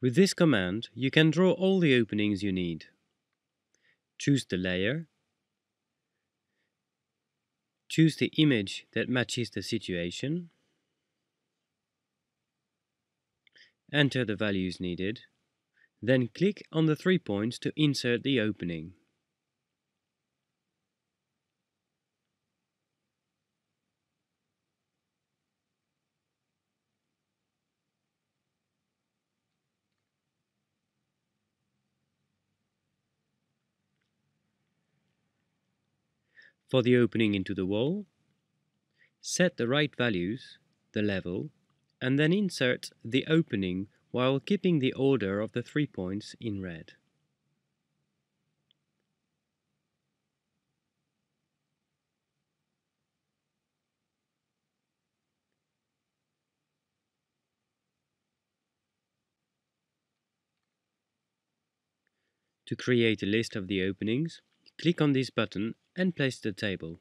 With this command, you can draw all the openings you need. Choose the layer, choose the image that matches the situation, enter the values needed, then click on the 3 points to insert the opening. For the opening into the wall, set the right values, the level, and then insert the opening while keeping the order of the 3 points in red. To create a list of the openings, click on this button and place the table.